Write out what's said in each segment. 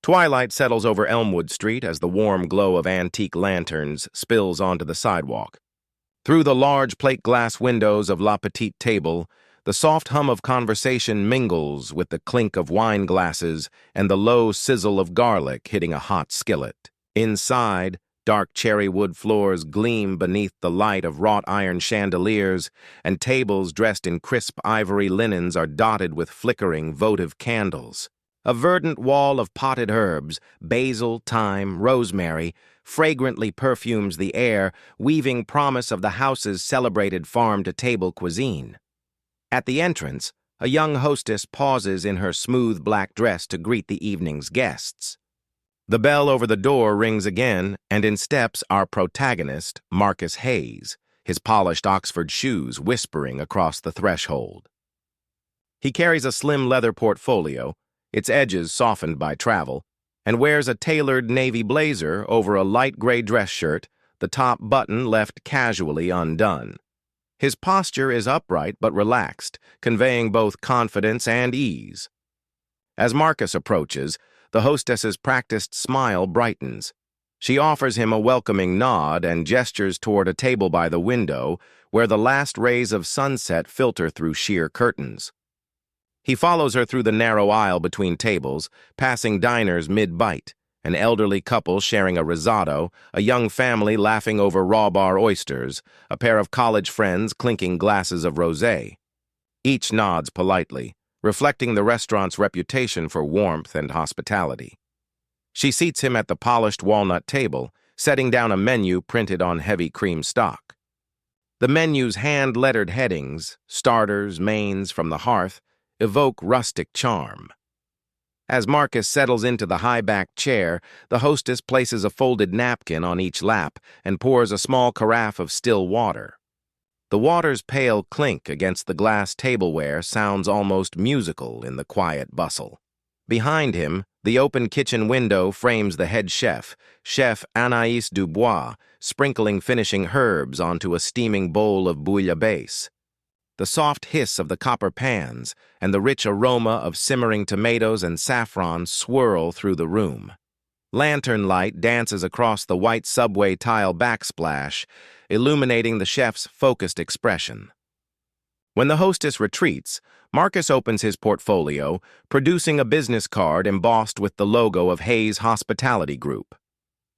Twilight settles over Elmwood Street as the warm glow of antique lanterns spills onto the sidewalk. Through the large plate glass windows of La Petite Table, the soft hum of conversation mingles with the clink of wine glasses and the low sizzle of garlic hitting a hot skillet. Inside, dark cherry wood floors gleam beneath the light of wrought iron chandeliers, and tables dressed in crisp ivory linens are dotted with flickering votive candles. A verdant wall of potted herbs, basil, thyme, rosemary, fragrantly perfumes the air, weaving promise of the house's celebrated farm-to-table cuisine. At the entrance, a young hostess pauses in her smooth black dress to greet the evening's guests. The bell over the door rings again, and in steps our protagonist, Marcus Hayes, his polished Oxford shoes whispering across the threshold. He carries a slim leather portfolio, its edges softened by travel, and wears a tailored navy blazer over a light gray dress shirt, the top button left casually undone. His posture is upright but relaxed, conveying both confidence and ease. As Marcus approaches, the hostess's practiced smile brightens. She offers him a welcoming nod and gestures toward a table by the window where the last rays of sunset filter through sheer curtains. He follows her through the narrow aisle between tables, passing diners mid-bite, an elderly couple sharing a risotto, a young family laughing over raw-bar oysters, a pair of college friends clinking glasses of rosé. Each nods politely, reflecting the restaurant's reputation for warmth and hospitality. She seats him at the polished walnut table, setting down a menu printed on heavy cream stock. The menu's hand-lettered headings, starters, mains from the hearth, evoke rustic charm. As Marcus settles into the high-backed chair, the hostess places a folded napkin on each lap and pours a small carafe of still water. The water's pale clink against the glass tableware sounds almost musical in the quiet bustle. Behind him, the open kitchen window frames the head chef, Chef Anaïs Dubois, sprinkling finishing herbs onto a steaming bowl of bouillabaisse. The soft hiss of the copper pans and the rich aroma of simmering tomatoes and saffron swirl through the room. Lantern light dances across the white subway tile backsplash, illuminating the chef's focused expression. When the hostess retreats, Marcus opens his portfolio, producing a business card embossed with the logo of Hayes Hospitality Group.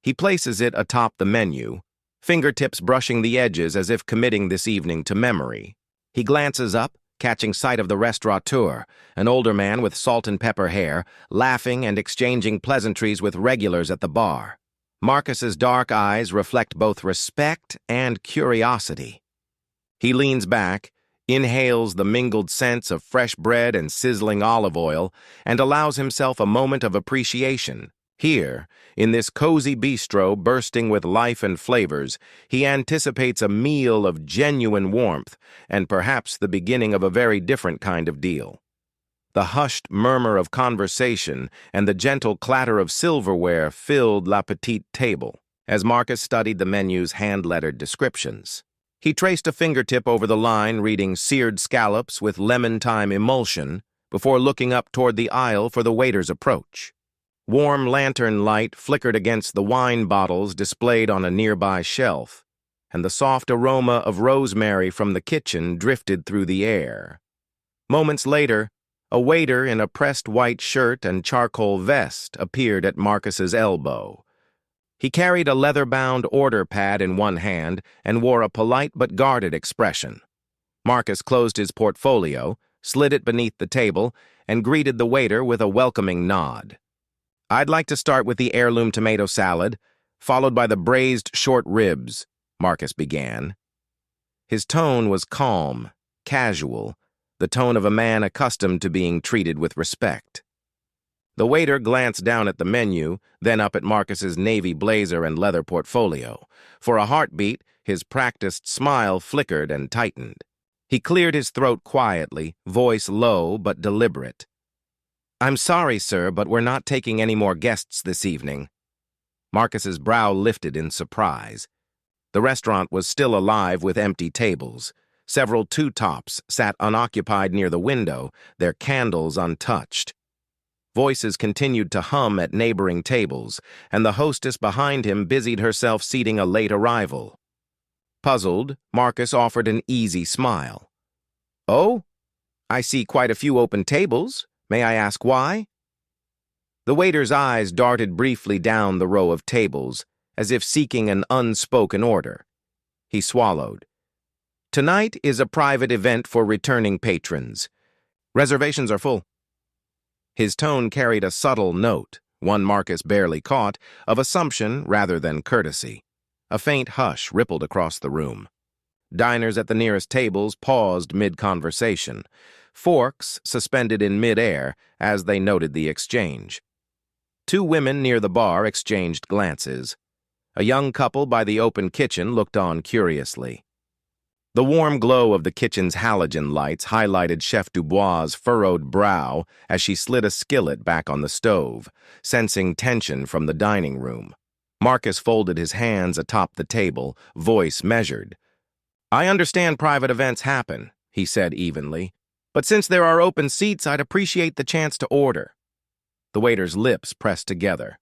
He places it atop the menu, fingertips brushing the edges as if committing this evening to memory. He glances up, catching sight of the restaurateur, an older man with salt and pepper hair, laughing and exchanging pleasantries with regulars at the bar. Marcus's dark eyes reflect both respect and curiosity. He leans back, inhales the mingled scents of fresh bread and sizzling olive oil, and allows himself a moment of appreciation. Here, in this cozy bistro bursting with life and flavors, he anticipates a meal of genuine warmth and perhaps the beginning of a very different kind of deal. The hushed murmur of conversation and the gentle clatter of silverware filled La Petite Table as Marcus studied the menu's hand-lettered descriptions. He traced a fingertip over the line reading seared scallops with lemon-thyme emulsion before looking up toward the aisle for the waiter's approach. Warm lantern light flickered against the wine bottles displayed on a nearby shelf, and the soft aroma of rosemary from the kitchen drifted through the air. Moments later, a waiter in a pressed white shirt and charcoal vest appeared at Marcus's elbow. He carried a leather-bound order pad in one hand and wore a polite but guarded expression. Marcus closed his portfolio, slid it beneath the table, and greeted the waiter with a welcoming nod. "I'd like to start with the heirloom tomato salad, followed by the braised short ribs," Marcus began. His tone was calm, casual, the tone of a man accustomed to being treated with respect. The waiter glanced down at the menu, then up at Marcus's navy blazer and leather portfolio. For a heartbeat, his practiced smile flickered and tightened. He cleared his throat quietly, voice low but deliberate. "I'm sorry, sir, but we're not taking any more guests this evening." Marcus's brow lifted in surprise. The restaurant was still alive with empty tables. Several two-tops sat unoccupied near the window, their candles untouched. Voices continued to hum at neighboring tables, and the hostess behind him busied herself seating a late arrival. Puzzled, Marcus offered an easy smile. "Oh, I see quite a few open tables. May I ask why?" The waiter's eyes darted briefly down the row of tables, as if seeking an unspoken order. He swallowed. "Tonight is a private event for returning patrons. Reservations are full." His tone carried a subtle note, one Marcus barely caught, of assumption rather than courtesy. A faint hush rippled across the room. Diners at the nearest tables paused mid-conversation, forks suspended in mid-air as they noted the exchange. Two women near the bar exchanged glances. A young couple by the open kitchen looked on curiously. The warm glow of the kitchen's halogen lights highlighted Chef Dubois' furrowed brow as she slid a skillet back on the stove, sensing tension from the dining room. Marcus folded his hands atop the table, voice measured. "I understand private events happen," he said evenly, "but since there are open seats, I'd appreciate the chance to order." The waiter's lips pressed together.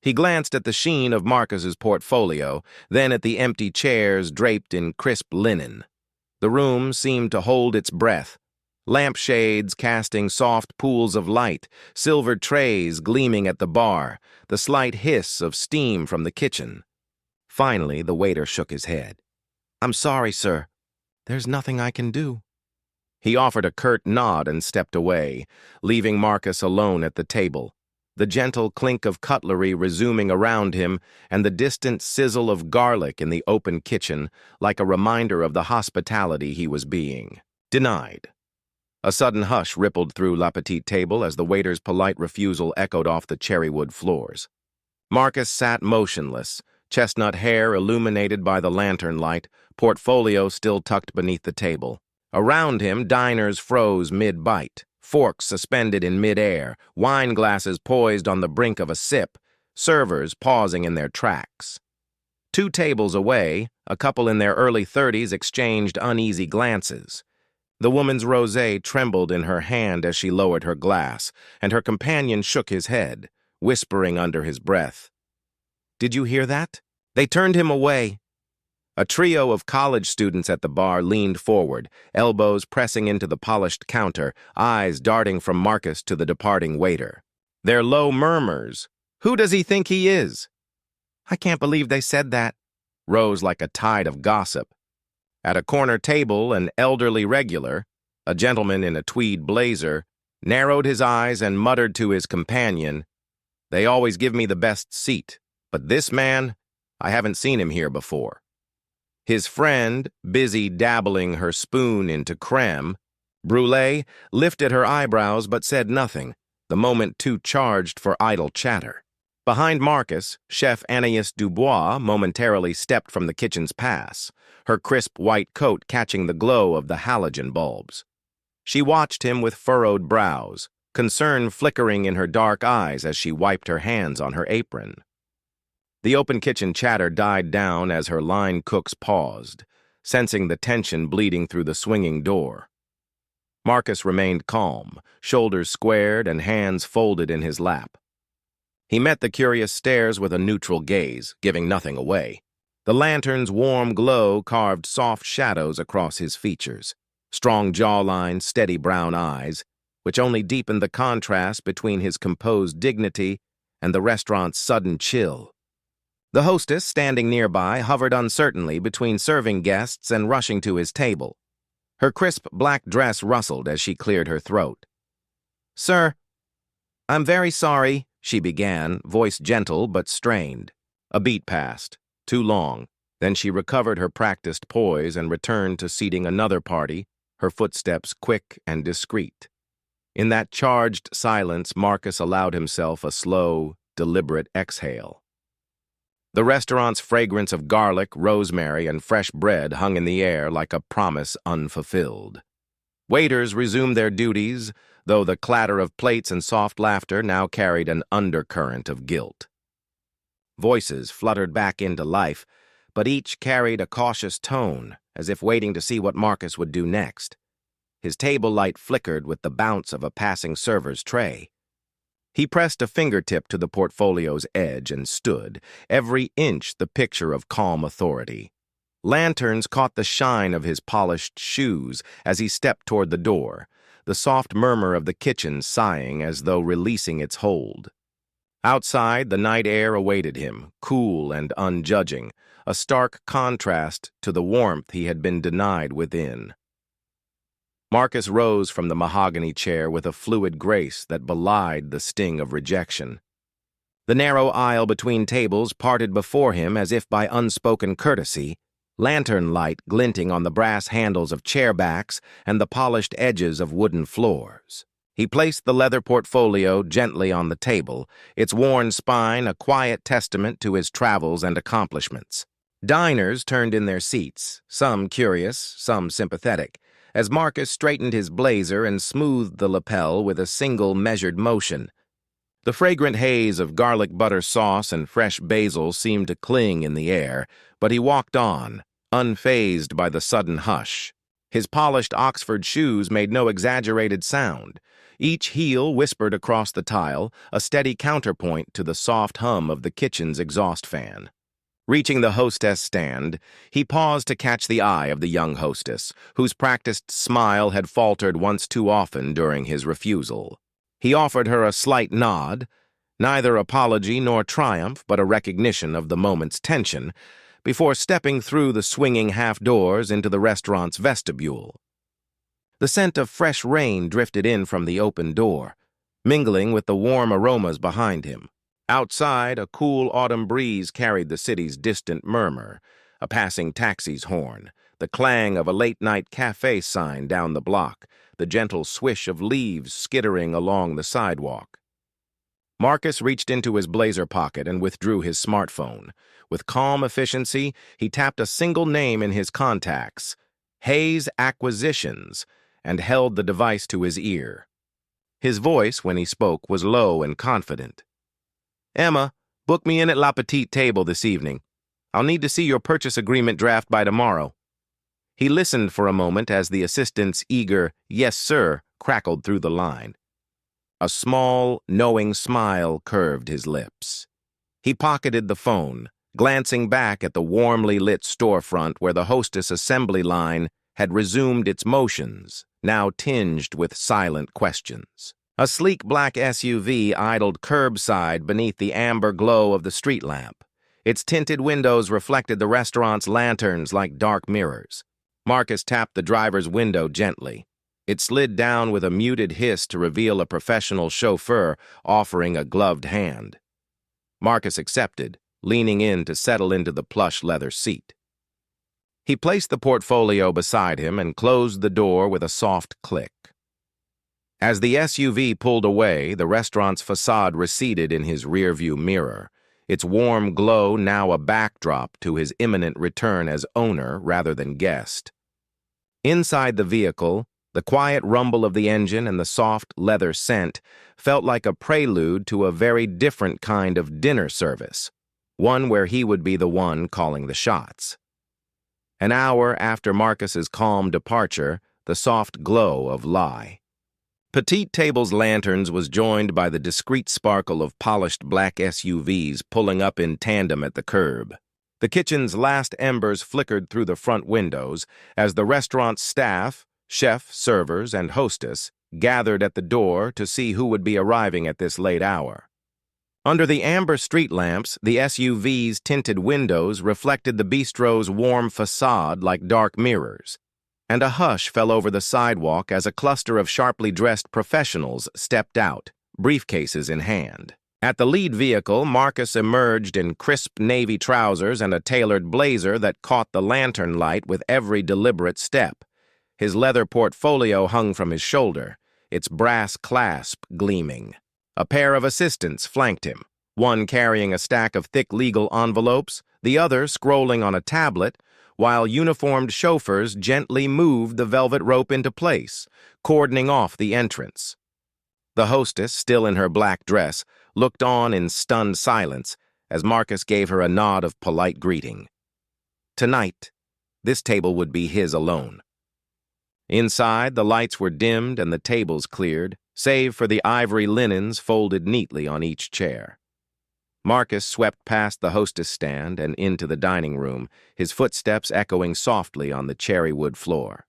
He glanced at the sheen of Marcus's portfolio, then at the empty chairs draped in crisp linen. The room seemed to hold its breath, lampshades casting soft pools of light, silver trays gleaming at the bar, the slight hiss of steam from the kitchen. Finally, the waiter shook his head. "I'm sorry, sir. There's nothing I can do." He offered a curt nod and stepped away, leaving Marcus alone at the table, the gentle clink of cutlery resuming around him and the distant sizzle of garlic in the open kitchen like a reminder of the hospitality he was being denied. A sudden hush rippled through La Petite table as the waiter's polite refusal echoed off the cherrywood floors. Marcus sat motionless, chestnut hair illuminated by the lantern light, portfolio still tucked beneath the table. Around him, diners froze mid-bite, forks suspended in mid-air, wine glasses poised on the brink of a sip, servers pausing in their tracks. 2 tables away, a couple in their early 30s exchanged uneasy glances. The woman's rosé trembled in her hand as she lowered her glass, and her companion shook his head, whispering under his breath, "Did you hear that?" They turned him away. A trio of college students at the bar leaned forward, elbows pressing into the polished counter, eyes darting from Marcus to the departing waiter. Their low murmurs, "Who does he think he is?" "I can't believe they said that," rose like a tide of gossip. At a corner table, an elderly regular, a gentleman in a tweed blazer, narrowed his eyes and muttered to his companion, "They always give me the best seat, but this man, I haven't seen him here before." His friend, busy dabbling her spoon into creme brulee, lifted her eyebrows but said nothing, the moment too charged for idle chatter. Behind Marcus, Chef Anaïs Dubois momentarily stepped from the kitchen's pass, her crisp white coat catching the glow of the halogen bulbs. She watched him with furrowed brows, concern flickering in her dark eyes as she wiped her hands on her apron. The open kitchen chatter died down as her line cooks paused, sensing the tension bleeding through the swinging door. Marcus remained calm, shoulders squared and hands folded in his lap. He met the curious stares with a neutral gaze, giving nothing away. The lantern's warm glow carved soft shadows across his features, strong jawline, steady brown eyes, which only deepened the contrast between his composed dignity and the restaurant's sudden chill. The hostess, standing nearby, hovered uncertainly between serving guests and rushing to his table. Her crisp black dress rustled as she cleared her throat. "Sir, I'm very sorry," she began, voice gentle but strained. A beat passed, too long. Then she recovered her practiced poise and returned to seating another party, her footsteps quick and discreet. In that charged silence, Marcus allowed himself a slow, deliberate exhale. The restaurant's fragrance of garlic, rosemary, and fresh bread hung in the air like a promise unfulfilled. Waiters resumed their duties, though the clatter of plates and soft laughter now carried an undercurrent of guilt. Voices fluttered back into life, but each carried a cautious tone, as if waiting to see what Marcus would do next. His table light flickered with the bounce of a passing server's tray. He pressed a fingertip to the portfolio's edge and stood, every inch the picture of calm authority. Lanterns caught the shine of his polished shoes as he stepped toward the door, the soft murmur of the kitchen sighing as though releasing its hold. Outside, the night air awaited him, cool and unjudging, a stark contrast to the warmth he had been denied within. Marcus rose from the mahogany chair with a fluid grace that belied the sting of rejection. The narrow aisle between tables parted before him as if by unspoken courtesy, lantern light glinting on the brass handles of chair backs and the polished edges of wooden floors. He placed the leather portfolio gently on the table, its worn spine a quiet testament to his travels and accomplishments. Diners turned in their seats, some curious, some sympathetic, as Marcus straightened his blazer and smoothed the lapel with a single measured motion. The fragrant haze of garlic butter sauce and fresh basil seemed to cling in the air, but he walked on, unfazed by the sudden hush. His polished Oxford shoes made no exaggerated sound. Each heel whispered across the tile, a steady counterpoint to the soft hum of the kitchen's exhaust fan. Reaching the hostess stand, he paused to catch the eye of the young hostess, whose practiced smile had faltered once too often during his refusal. He offered her a slight nod, neither apology nor triumph but a recognition of the moment's tension, before stepping through the swinging half-doors into the restaurant's vestibule. The scent of fresh rain drifted in from the open door, mingling with the warm aromas behind him. Outside, a cool autumn breeze carried the city's distant murmur, a passing taxi's horn, the clang of a late-night cafe sign down the block, the gentle swish of leaves skittering along the sidewalk. Marcus reached into his blazer pocket and withdrew his smartphone. With calm efficiency, he tapped a single name in his contacts, Hayes Acquisitions, and held the device to his ear. His voice, when he spoke, was low and confident. "Emma, book me in at La Petite Table this evening. I'll need to see your purchase agreement draft by tomorrow." He listened for a moment as the assistant's eager, "Yes, sir," crackled through the line. A small, knowing smile curved his lips. He pocketed the phone, glancing back at the warmly lit storefront where the hostess assembly line had resumed its motions, now tinged with silent questions. A sleek black SUV idled curbside beneath the amber glow of the street lamp. Its tinted windows reflected the restaurant's lanterns like dark mirrors. Marcus tapped the driver's window gently. It slid down with a muted hiss to reveal a professional chauffeur offering a gloved hand. Marcus accepted, leaning in to settle into the plush leather seat. He placed the portfolio beside him and closed the door with a soft click. As the SUV pulled away, the restaurant's facade receded in his rearview mirror, its warm glow now a backdrop to his imminent return as owner rather than guest. Inside the vehicle, the quiet rumble of the engine and the soft leather scent felt like a prelude to a very different kind of dinner service, one where he would be the one calling the shots. An hour after Marcus's calm departure, the soft glow of lie. Petite Table's lanterns was joined by the discreet sparkle of polished black SUVs pulling up in tandem at the curb. The kitchen's last embers flickered through the front windows as the restaurant's staff, chef, servers, and hostess gathered at the door to see who would be arriving at this late hour. Under the amber street lamps, the SUV's tinted windows reflected the bistro's warm facade like dark mirrors, and a hush fell over the sidewalk as a cluster of sharply dressed professionals stepped out, briefcases in hand. At the lead vehicle, Marcus emerged in crisp navy trousers and a tailored blazer that caught the lantern light with every deliberate step. His leather portfolio hung from his shoulder, its brass clasp gleaming. A pair of assistants flanked him, one carrying a stack of thick legal envelopes, the other scrolling on a tablet, while uniformed chauffeurs gently moved the velvet rope into place, cordoning off the entrance. The hostess, still in her black dress, looked on in stunned silence as Marcus gave her a nod of polite greeting. Tonight, this table would be his alone. Inside, the lights were dimmed and the tables cleared, save for the ivory linens folded neatly on each chair. Marcus swept past the hostess stand and into the dining room, his footsteps echoing softly on the cherry-wood floor.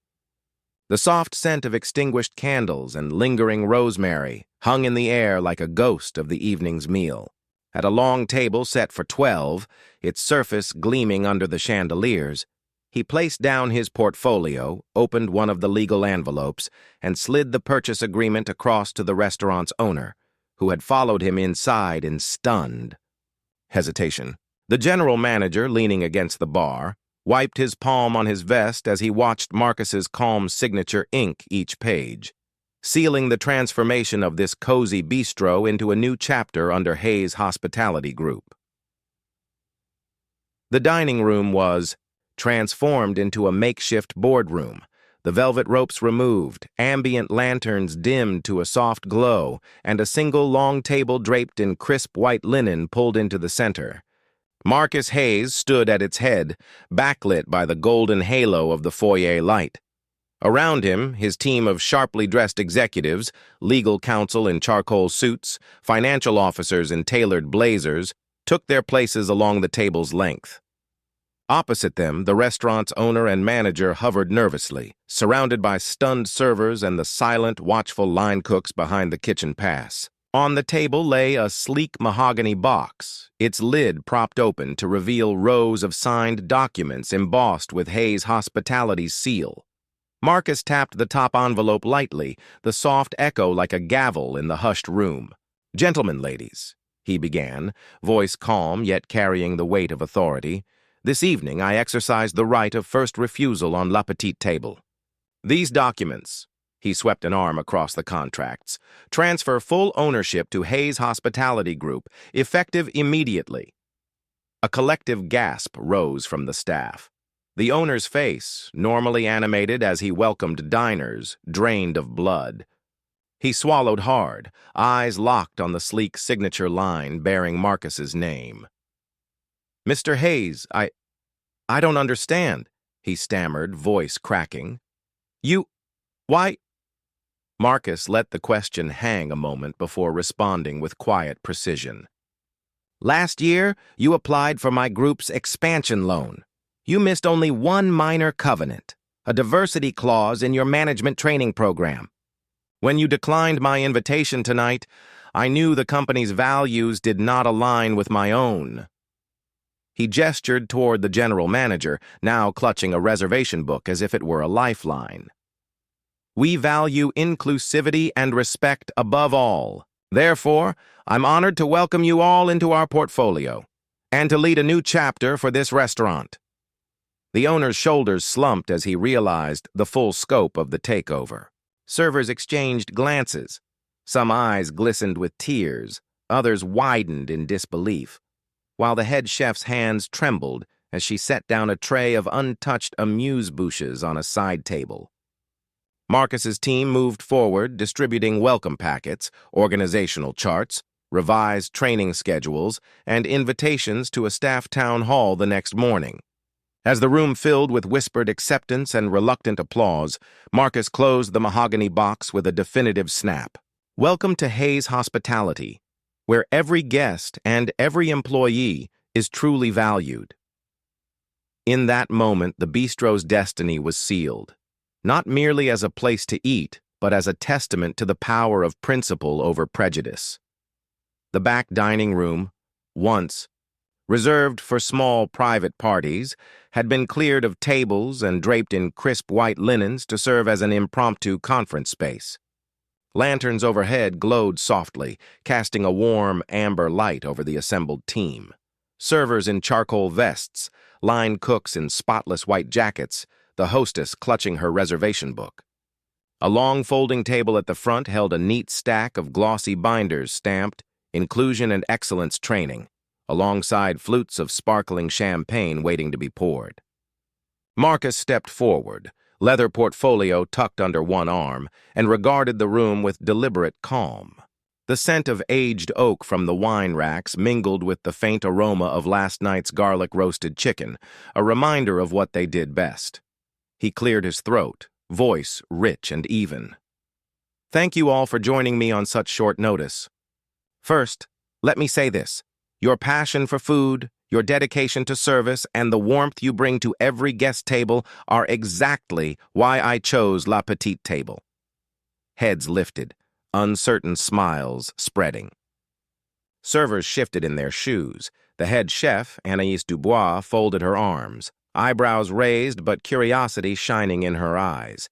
The soft scent of extinguished candles and lingering rosemary hung in the air like a ghost of the evening's meal. At a long table set for 12, its surface gleaming under the chandeliers, he placed down his portfolio, opened one of the legal envelopes, and slid the purchase agreement across to the restaurant's owner, who had followed him inside in stunned hesitation. The general manager, leaning against the bar, wiped his palm on his vest as he watched Marcus's calm signature ink each page, sealing the transformation of this cozy bistro into a new chapter under Hayes Hospitality Group. The dining room was transformed into a makeshift boardroom, the velvet ropes removed, ambient lanterns dimmed to a soft glow, and a single long table draped in crisp white linen pulled into the center. Marcus Hayes stood at its head, backlit by the golden halo of the foyer light. Around him, his team of sharply dressed executives, legal counsel in charcoal suits, financial officers in tailored blazers, took their places along the table's length. Opposite them, the restaurant's owner and manager hovered nervously, surrounded by stunned servers and the silent, watchful line cooks behind the kitchen pass. On the table lay a sleek mahogany box, its lid propped open to reveal rows of signed documents embossed with Hayes Hospitality's seal. Marcus tapped the top envelope lightly, the soft echo like a gavel in the hushed room. "Gentlemen, ladies," he began, voice calm yet carrying the weight of authority, "this evening I exercised the right of first refusal on La Petite Table. These documents," he swept an arm across the contracts, "transfer full ownership to Hayes Hospitality Group, effective immediately." A collective gasp rose from the staff. The owner's face, normally animated as he welcomed diners, drained of blood. He swallowed hard, eyes locked on the sleek signature line bearing Marcus's name. "Mr. Hayes, I don't understand," he stammered, voice cracking. Why?" Marcus let the question hang a moment before responding with quiet precision. "Last year, you applied for my group's expansion loan. You missed only one minor covenant, a diversity clause in your management training program. When you declined my invitation tonight, I knew the company's values did not align with my own." He gestured toward the general manager, now clutching a reservation book as if it were a lifeline. "We value inclusivity and respect above all. Therefore, I'm honored to welcome you all into our portfolio and to lead a new chapter for this restaurant." The owner's shoulders slumped as he realized the full scope of the takeover. Servers exchanged glances. Some eyes glistened with tears, others widened in disbelief, while the head chef's hands trembled as she set down a tray of untouched amuse-bouches on a side table. Marcus's team moved forward, distributing welcome packets, organizational charts, revised training schedules, and invitations to a staff town hall the next morning. As the room filled with whispered acceptance and reluctant applause, Marcus closed the mahogany box with a definitive snap. "Welcome to Hayes Hospitality, where every guest and every employee is truly valued." In that moment, the bistro's destiny was sealed, not merely as a place to eat, but as a testament to the power of principle over prejudice. The back dining room, once reserved for small private parties, had been cleared of tables and draped in crisp white linens to serve as an impromptu conference space. Lanterns overhead glowed softly, casting a warm, amber light over the assembled team. Servers in charcoal vests, line cooks in spotless white jackets, the hostess clutching her reservation book. A long folding table at the front held a neat stack of glossy binders stamped Inclusion and Excellence Training, alongside flutes of sparkling champagne waiting to be poured. Marcus stepped forward, leather portfolio tucked under one arm, and regarded the room with deliberate calm. The scent of aged oak from the wine racks mingled with the faint aroma of last night's garlic-roasted chicken, a reminder of what they did best. He cleared his throat, voice rich and even. Thank you all for joining me on such short notice. First, let me say this. Your passion for food, your dedication to service, and the warmth you bring to every guest table are exactly why I chose La Petite Table. Heads lifted, uncertain smiles spreading. Servers shifted in their shoes. The head chef, Anaïs Dubois, folded her arms, eyebrows raised but curiosity shining in her eyes.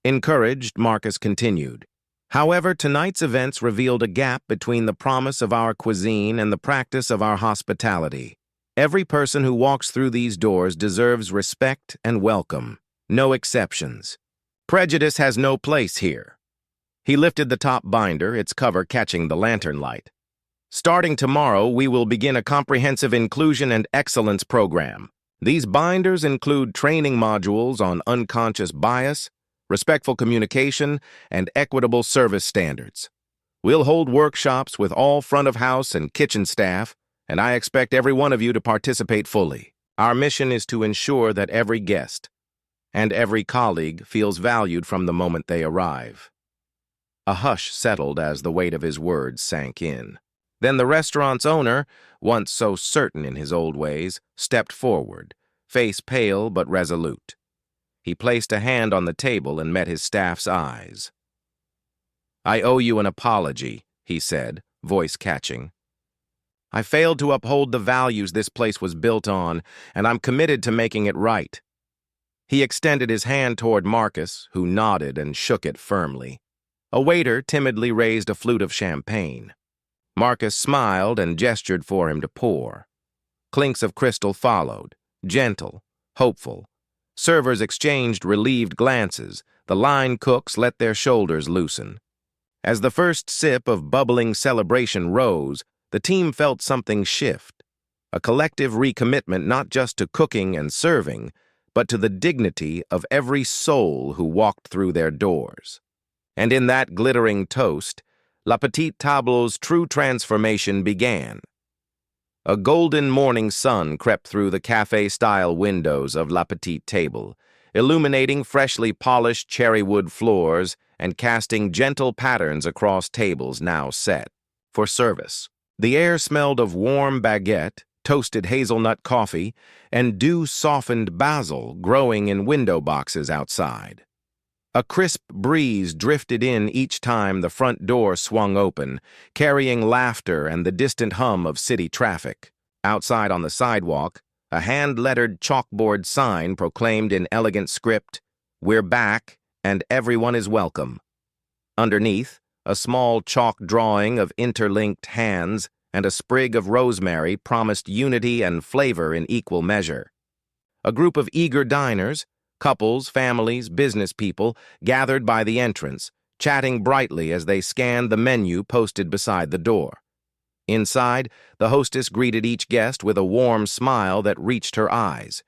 Encouraged, Marcus continued. However, tonight's events revealed a gap between the promise of our cuisine and the practice of our hospitality. Every person who walks through these doors deserves respect and welcome, no exceptions. Prejudice has no place here. He lifted the top binder, its cover catching the lantern light. Starting tomorrow, we will begin a comprehensive inclusion and excellence program. These binders include training modules on unconscious bias, respectful communication, and equitable service standards. We'll hold workshops with all front-of-house and kitchen staff, and I expect every one of you to participate fully. Our mission is to ensure that every guest and every colleague feels valued from the moment they arrive. A hush settled as the weight of his words sank in. Then the restaurant's owner, once so certain in his old ways, stepped forward, face pale but resolute. He placed a hand on the table and met his staff's eyes. "I owe you an apology," he said, voice catching. "I failed to uphold the values this place was built on, and I'm committed to making it right." He extended his hand toward Marcus, who nodded and shook it firmly. A waiter timidly raised a flute of champagne. Marcus smiled and gestured for him to pour. Clinks of crystal followed, gentle, hopeful. Servers exchanged relieved glances. The line cooks let their shoulders loosen. As the first sip of bubbling celebration rose, the team felt something shift. A collective recommitment not just to cooking and serving, but to the dignity of every soul who walked through their doors. And in that glittering toast, La Petite Tableau's true transformation began. A golden morning sun crept through the cafe-style windows of La Petite Table, illuminating freshly polished cherrywood floors and casting gentle patterns across tables now set for service. The air smelled of warm baguette, toasted hazelnut coffee, and dew-softened basil growing in window boxes outside. A crisp breeze drifted in each time the front door swung open, carrying laughter and the distant hum of city traffic. Outside on the sidewalk, a hand-lettered chalkboard sign proclaimed in elegant script, "We're back, and everyone is welcome." Underneath, a small chalk drawing of interlinked hands and a sprig of rosemary promised unity and flavor in equal measure. A group of eager diners, couples, families, business people, gathered by the entrance, chatting brightly as they scanned the menu posted beside the door. Inside, the hostess greeted each guest with a warm smile that reached her eyes.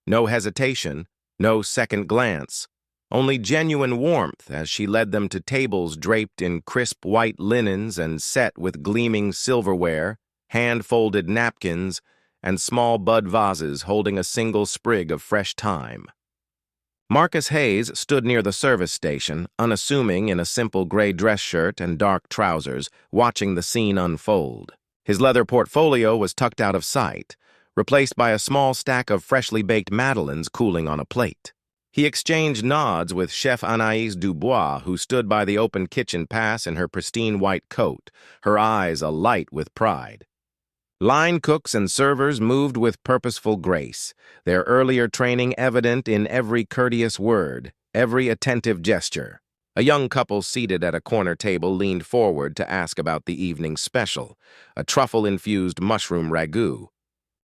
No hesitation, no second glance, only genuine warmth as she led them to tables draped in crisp white linens and set with gleaming silverware, hand-folded napkins, and small bud vases holding a single sprig of fresh thyme. Marcus Hayes stood near the service station, unassuming in a simple gray dress shirt and dark trousers, watching the scene unfold. His leather portfolio was tucked out of sight, replaced by a small stack of freshly baked madeleines cooling on a plate. He exchanged nods with Chef Anaïs Dubois, who stood by the open kitchen pass in her pristine white coat, her eyes alight with pride. Line cooks and servers moved with purposeful grace, their earlier training evident in every courteous word, every attentive gesture. A young couple seated at a corner table leaned forward to ask about the evening's special, a truffle-infused mushroom ragout.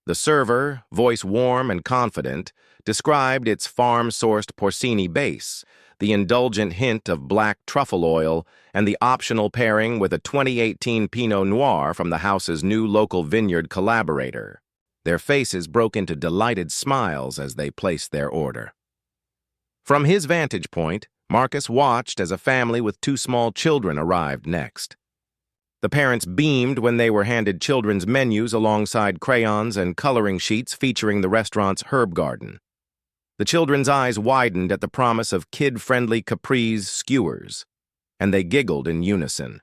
The server, voice warm and confident, described its farm-sourced porcini base, the indulgent hint of black truffle oil, and the optional pairing with a 2018 Pinot Noir from the house's new local vineyard collaborator. Their faces broke into delighted smiles as they placed their order. From his vantage point, Marcus watched as a family with two small children arrived next. The parents beamed when they were handed children's menus alongside crayons and coloring sheets featuring the restaurant's herb garden. The children's eyes widened at the promise of kid-friendly caprese skewers, and they giggled in unison.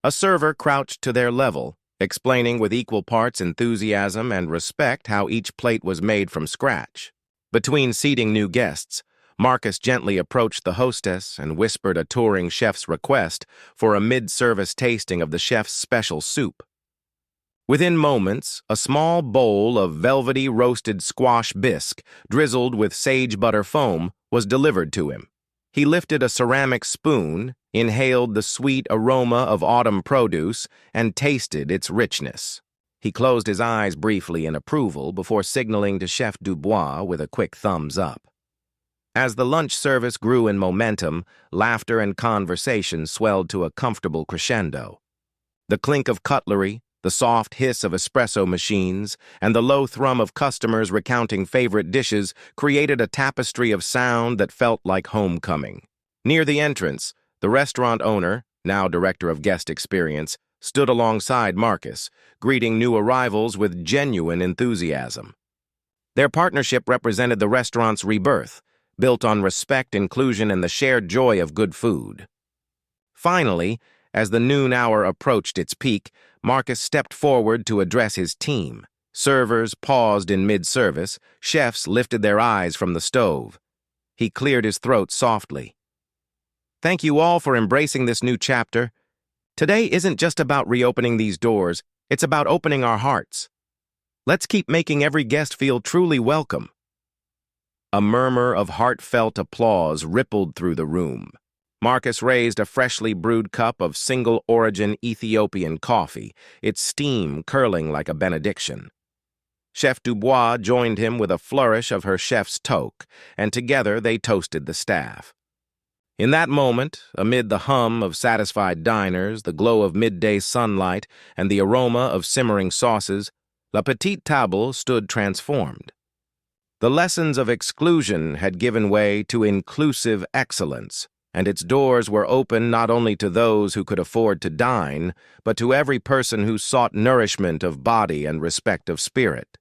A server crouched to their level, explaining with equal parts enthusiasm and respect how each plate was made from scratch. Between seating new guests, Marcus gently approached the hostess and whispered a touring chef's request for a mid-service tasting of the chef's special soup. Within moments, a small bowl of velvety roasted squash bisque, drizzled with sage butter foam, was delivered to him. He lifted a ceramic spoon, inhaled the sweet aroma of autumn produce, and tasted its richness. He closed his eyes briefly in approval before signaling to Chef Dubois with a quick thumbs up. As the lunch service grew in momentum, laughter and conversation swelled to a comfortable crescendo. The clink of cutlery, the soft hiss of espresso machines, and the low thrum of customers recounting favorite dishes created a tapestry of sound that felt like homecoming. Near the entrance, the restaurant owner, now director of guest experience, stood alongside Marcus, greeting new arrivals with genuine enthusiasm. Their partnership represented the restaurant's rebirth, built on respect, inclusion, and the shared joy of good food. Finally, as the noon hour approached its peak, Marcus stepped forward to address his team. Servers paused in mid-service, chefs lifted their eyes from the stove. He cleared his throat softly. "Thank you all for embracing this new chapter. Today isn't just about reopening these doors, it's about opening our hearts. Let's keep making every guest feel truly welcome." A murmur of heartfelt applause rippled through the room. Marcus raised a freshly brewed cup of single-origin Ethiopian coffee, its steam curling like a benediction. Chef Dubois joined him with a flourish of her chef's toque, and together they toasted the staff. In that moment, amid the hum of satisfied diners, the glow of midday sunlight, and the aroma of simmering sauces, La Petite Table stood transformed. The lessons of exclusion had given way to inclusive excellence, and its doors were open not only to those who could afford to dine, but to every person who sought nourishment of body and respect of spirit.